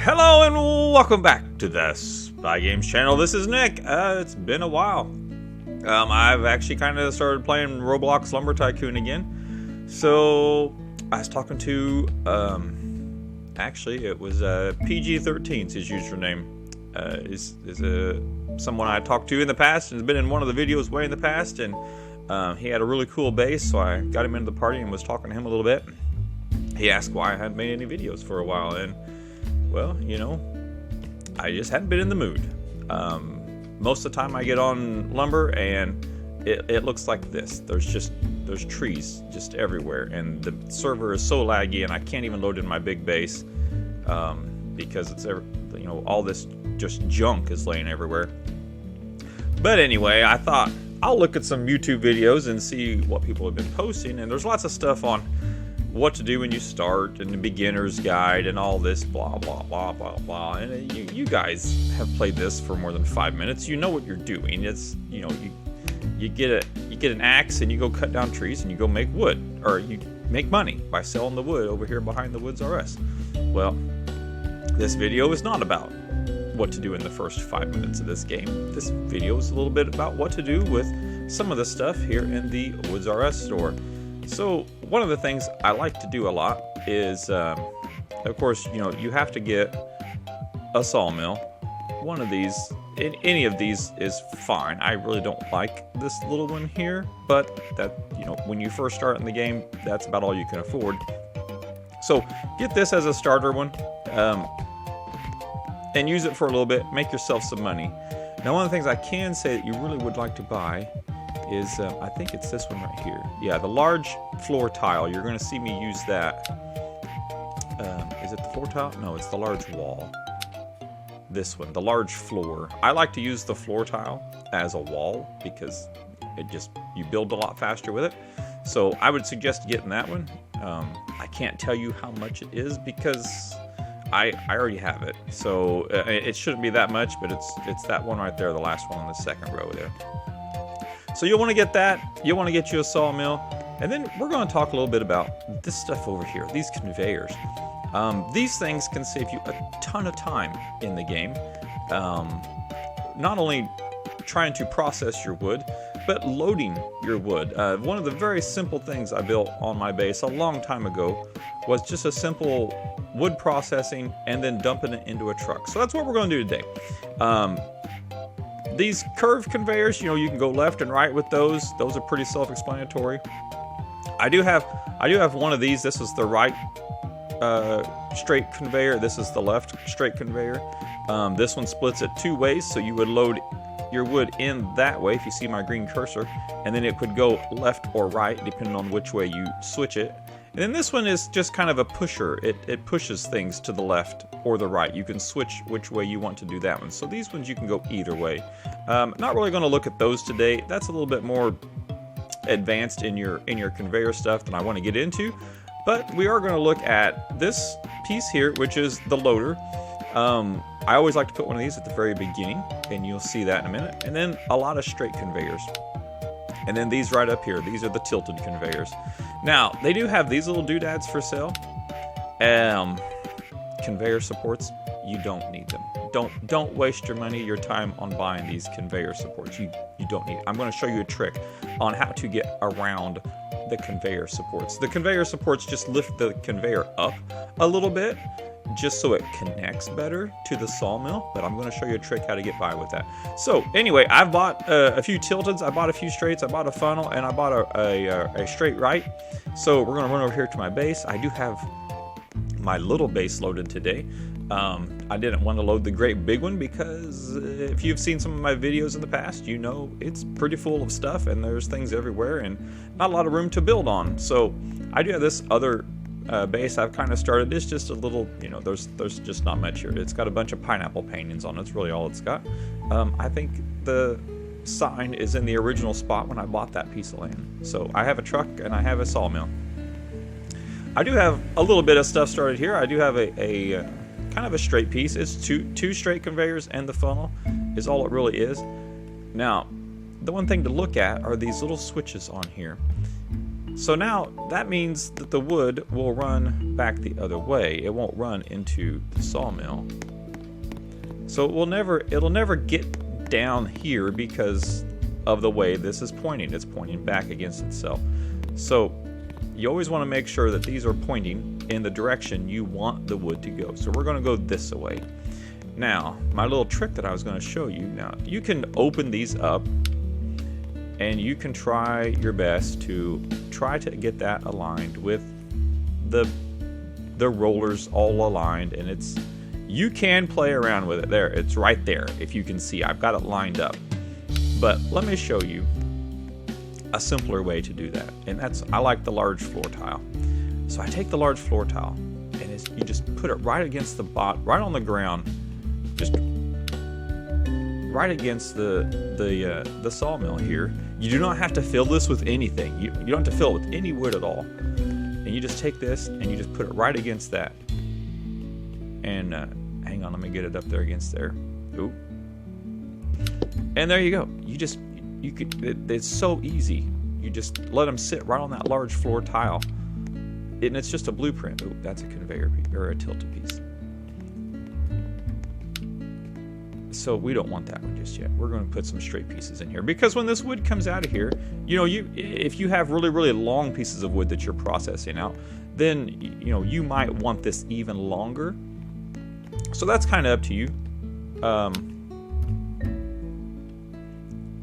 Hello and welcome back to the Spy Games channel. This is Nick. It's been a while. I've actually kind of started playing Roblox Lumber Tycoon again. So I was talking to, actually it was PG13's his username. Is someone I talked to in the past and has been in one of the videos way in the past, and he had a really cool base, so I got him into the party and was talking to him a little bit. He asked why I hadn't made any videos for a while, and well, you know, I just hadn't been in the mood. Most of the time I get on Lumber and it looks like this. There's trees just everywhere, and the server is so laggy, and I can't even load in my big base because it's all this just junk is laying everywhere. But anyway, I thought I'll look at some YouTube videos and see what people have been posting, and there's lots of stuff on what to do when you start, and the beginner's guide, and all this blah blah blah blah blah. And you guys have played this for more than 5 minutes. You know what you're doing. It's you get an axe and you go cut down trees and you go make wood, or you make money by selling the wood over here behind the Woods RS. Well, this video is not about what to do in the first 5 minutes of this game. This video is a little bit about what to do with some of the stuff here in the Woods RS store. So one of the things I like to do a lot is, of course, you have to get a sawmill. One of these, any of these is fine. I really don't like this little one here, but that, when you first start in the game, that's about all you can afford. So get this as a starter one, and use it for a little bit, make yourself some money. Now, one of the things I can say that you really would like to buy is, I think it's this one right here. Yeah, the large floor tile. You're going to see me use that. Is it the floor tile? No, it's the large wall. This one, the large floor. I like to use the floor tile as a wall because you build a lot faster with it. So I would suggest getting that one. I can't tell you how much it is because I already have it. So it shouldn't be that much, but it's that one right there, the last one on the second row there. So you'll want to get that. You'll want to get you a sawmill. And then we're going to talk a little bit about this stuff over here, these conveyors. These things can save you a ton of time in the game. Not only trying to process your wood, but loading your wood. One of the very simple things I built on my base a long time ago was just a simple wood processing and then dumping it into a truck. So that's what we're going to do today. These curved conveyors, you can go left and right with those. Those are pretty self-explanatory. I do have one of these. This is the right straight conveyor. This is the left straight conveyor. This one splits it two ways, so you would load your wood in that way, if you see my green cursor, and then it could go left or right depending on which way you switch it. And then this one is just kind of a pusher. It pushes things to the left or the right. You can switch which way you want to do that one. So these ones you can go either way. Not really going to look at those today. That's a little bit more advanced in your conveyor stuff than I want to get into. But we are going to look at this piece here, which is the loader. I always like to put one of these at the very beginning, and you'll see that in a minute. And then a lot of straight conveyors. And then these right up here, these are the tilted conveyors. Now, they do have these little doodads for sale. Conveyor supports, you don't need them. Don't waste your money, your time on buying these conveyor supports. You don't need it. I'm going to show you a trick on how to get around the conveyor supports. The conveyor supports just lift the conveyor up a little bit, just so it connects better to the sawmill, but I'm going to show you a trick how to get by with that. So anyway, I've bought a few tilteds, I bought a few straights, I bought a funnel, and I bought a straight right. So we're going to run over here to my base. I do have my little base loaded today. I didn't want to load the great big one because if you've seen some of my videos in the past, you know it's pretty full of stuff and there's things everywhere and not a lot of room to build on. So I do have this other base I've kind of started. It's just a little, there's just not much here. It's got a bunch of pineapple paintings on it. That's really all it's got. I think the sign is in the original spot when I bought that piece of land. So I have a truck and I have a sawmill. I do have a little bit of stuff started here. I do have a kind of a straight piece. It's two straight conveyors, and the funnel is all it really is. Now, the one thing to look at are these little switches on here. So now that means that the wood will run back the other way. It won't run into the sawmill. So it'll never get down here because of the way this is pointing. It's pointing back against itself. So you always want to make sure that these are pointing in the direction you want the wood to go. So we're going to go this way. Now, my little trick that I was going to show you, now you can open these up and you can try your best to get that aligned with the rollers all aligned, and you can play around with it. There, it's right there. If you can see, I've got it lined up. But let me show you a simpler way to do that, and I like the large floor tile. So I take the large floor tile, and you just put it right against the right on the ground, just right against the sawmill here. You do not have to fill this with anything. You don't have to fill it with any wood at all. And you just take this and you just put it right against that. And hang on, let me get it up there against there. Ooh. And there you go. It's so easy. You just let them sit right on that large floor tile. And it's just a blueprint. Ooh, that's a conveyor piece, or a tilted piece. So we don't want that one just yet. We're going to put some straight pieces in here, because when this wood comes out of here, if you have really, really long pieces of wood that you're processing out, then you might want this even longer. So that's kind of up to you.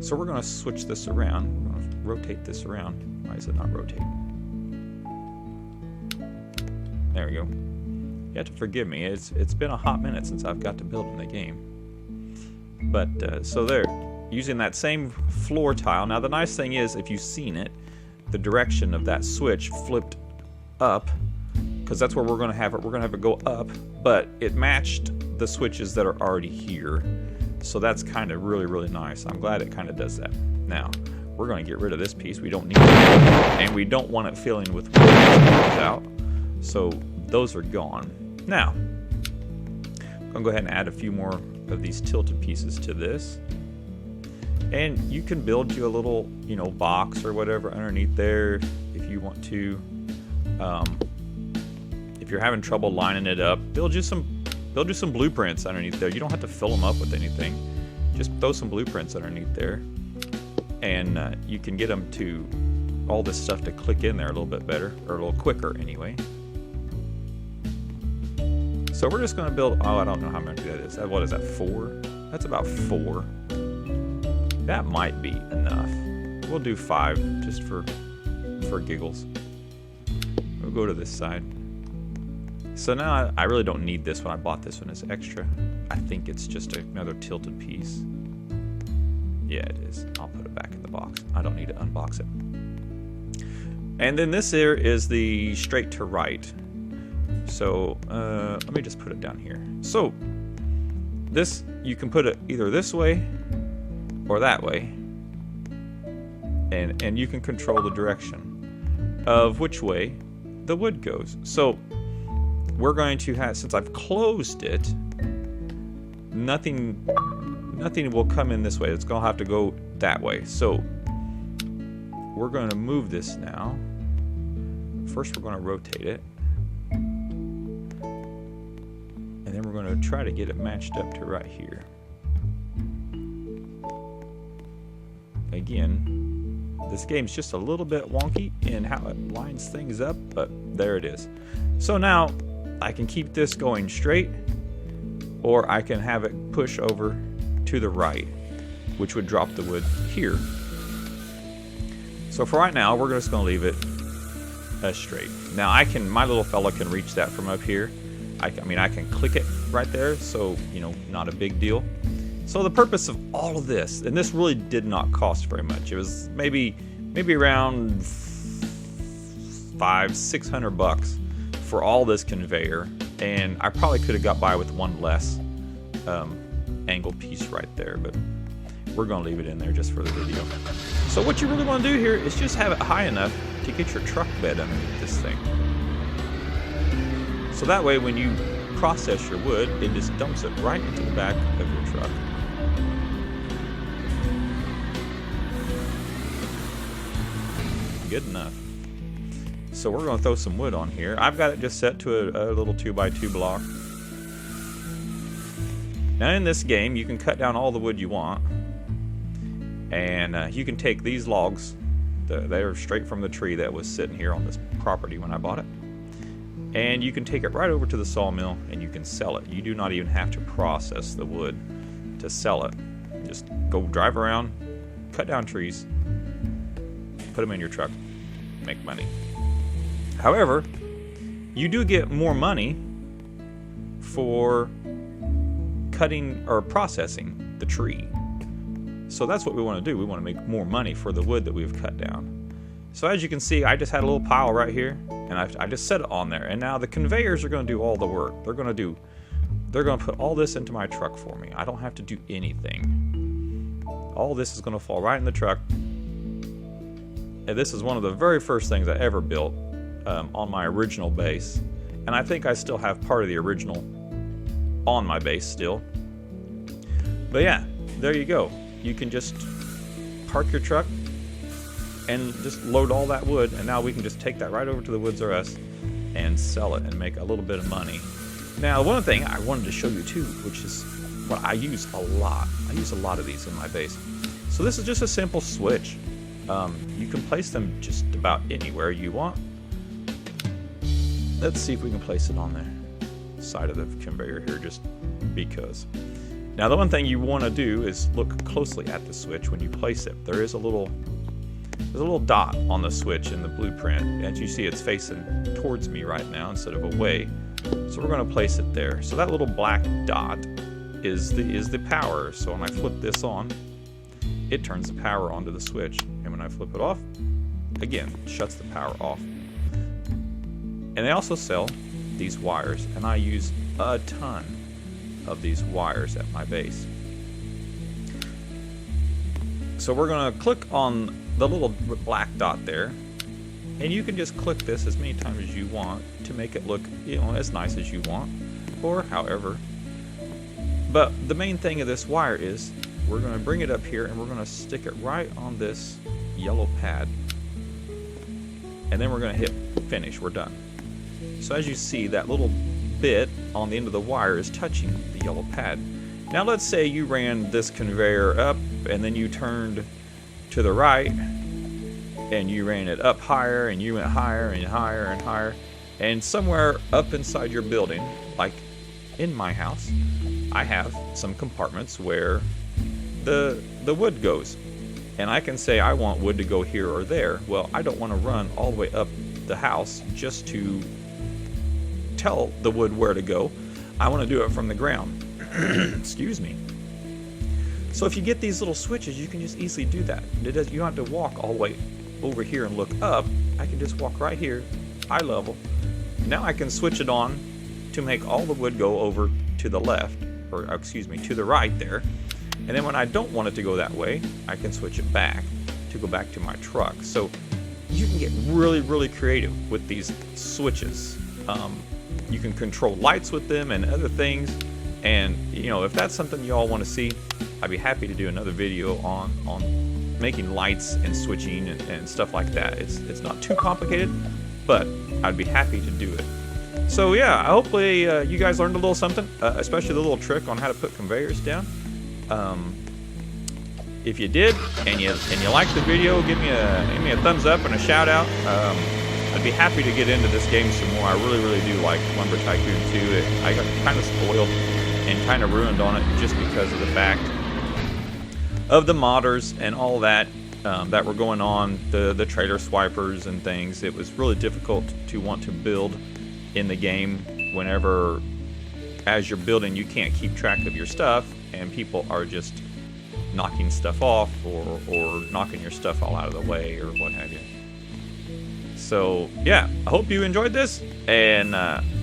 So we're going to switch this around. We're going to rotate this around. Why is it not rotating? There we go. You have to forgive me. It's been a hot minute since I've got to build in the game. But so there, using that same floor tile. Now the nice thing is, if you've seen it, the direction of that switch flipped up, because that's where we're going to have it. We're going to have it go up, but it matched the switches that are already here. So that's kind of really, really nice. I'm glad it kind of does that. Now we're going to get rid of this piece. We don't need it, and we don't want it filling with wood out. So those are gone. Now I'm going to go ahead and add a few more of these tilted pieces to this, and you can build you a little box or whatever underneath there if you want to. If you're having trouble lining it up, build you some blueprints underneath there. You don't have to fill them up with anything, just throw some blueprints underneath there, and you can get them to all this stuff to click in there a little bit better, or a little quicker anyway. So we're just going to build, I don't know how many that is. What is that, 4? That's about 4. That might be enough. We'll do 5 just for giggles. We'll go to this side. So now I really don't need this one. I bought this one as extra. I think it's just another tilted piece. Yeah, it is. I'll put it back in the box. I don't need to unbox it. And then this here is the straight to right. So let me just put it down here. So this, you can put it either this way or that way, and you can control the direction of which way the wood goes. So we're going to have, since I've closed it, nothing will come in this way. It's going to have to go that way. So we're going to move this now. First we're going to rotate it, and then we're going to try to get it matched up to right here. Again, this game's just a little bit wonky in how it lines things up, but there it is. So now I can keep this going straight, or I can have it push over to the right, which would drop the wood here. So for right now, we're just going to leave it as straight. Now my little fella can reach that from up here. I can click it right there, so not a big deal. So the purpose of all of this, and this really did not cost very much. It was maybe around $500-600 for all this conveyor, and I probably could have got by with one less angled piece right there, but we're going to leave it in there just for the video. So what you really want to do here is just have it high enough to get your truck bed underneath this thing. So that way when you process your wood, it just dumps it right into the back of your truck. Good enough. So we're going to throw some wood on here. I've got it just set to a little 2x2 block. Now in this game, you can cut down all the wood you want. And you can take these logs. They're straight from the tree that was sitting here on this property when I bought it. And you can take it right over to the sawmill and you can sell it. You do not even have to process the wood to sell it. Just go drive around, cut down trees, put them in your truck, make money. However, you do get more money for cutting or processing the tree. So that's what we want to do. We want to make more money for the wood that we've cut down. So as you can see, I just had a little pile right here, and I just set it on there. And now the conveyors are going to do all the work. They're going to put all this into my truck for me. I don't have to do anything. All this is going to fall right in the truck. And this is one of the very first things I ever built on my original base. And I think I still have part of the original on my base still. But yeah, there you go. You can just park your truck and just load all that wood, and now we can just take that right over to the Woods R Us and sell it and make a little bit of money. Now, one thing I wanted to show you too, which is what I use a lot. I use a lot of these in my base. So this is just a simple switch. You can place them just about anywhere you want. Let's see if we can place it on the side of the conveyor here, just because. Now, the one thing you want to do is look closely at the switch when you place it. There's a little dot on the switch in the blueprint. As you see, it's facing towards me right now instead of away. So we're going to place it there. So that little black dot is the power. So when I flip this on, it turns the power onto the switch. And when I flip it off, again, it shuts the power off. And they also sell these wires, and I use a ton of these wires at my base. So we're going to click on the little black dot there, and you can just click this as many times as you want to make it look, as nice as you want, or however. But the main thing of this wire is we're going to bring it up here and we're going to stick it right on this yellow pad, and then we're going to hit finish. We're done. So as you see, that little bit on the end of the wire is touching the yellow pad. Now let's say you ran this conveyor up and then you turned to the right and you ran it up higher and you went higher and higher and higher, and somewhere up inside your building, like in my house, I have some compartments where the wood goes, and I can say I want wood to go here or there. Well, I don't want to run all the way up the house just to tell the wood where to go. I want to do it from the ground. Excuse me. So if you get these little switches, you can just easily do that. You don't have to walk all the way over here and look up. I can just walk right here, eye level. Now I can switch it on to make all the wood go over to the left, or excuse me, to the right there. And then when I don't want it to go that way, I can switch it back to go back to my truck. So you can get really, really creative with these switches. You can control lights with them and other things. And if that's something you all want to see, I'd be happy to do another video on making lights and switching and stuff like that. It's not too complicated, but I'd be happy to do it. So yeah, hopefully you guys learned a little something, especially the little trick on how to put conveyors down. If you did and you liked the video, give me a thumbs up and a shout out. I'd be happy to get into this game some more. I really do like Lumber Tycoon 2. I got kind of spoiled and kind of ruined on it just because of the fact of the modders and all that that were going on, the trailer swipers and things. It was really difficult to want to build in the game whenever, as you're building, you can't keep track of your stuff and people are just knocking stuff off or knocking your stuff all out of the way or what have you. So yeah, I hope you enjoyed this, and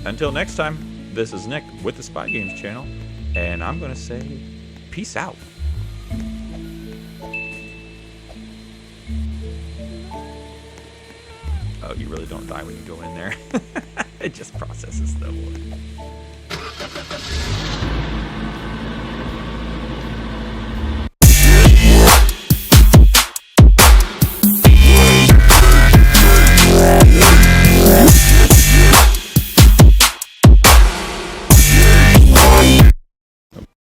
until next time, this is Nick with the Spy Games channel, and I'm gonna say peace out. Oh, you really don't die when you go in there. It just processes the wood.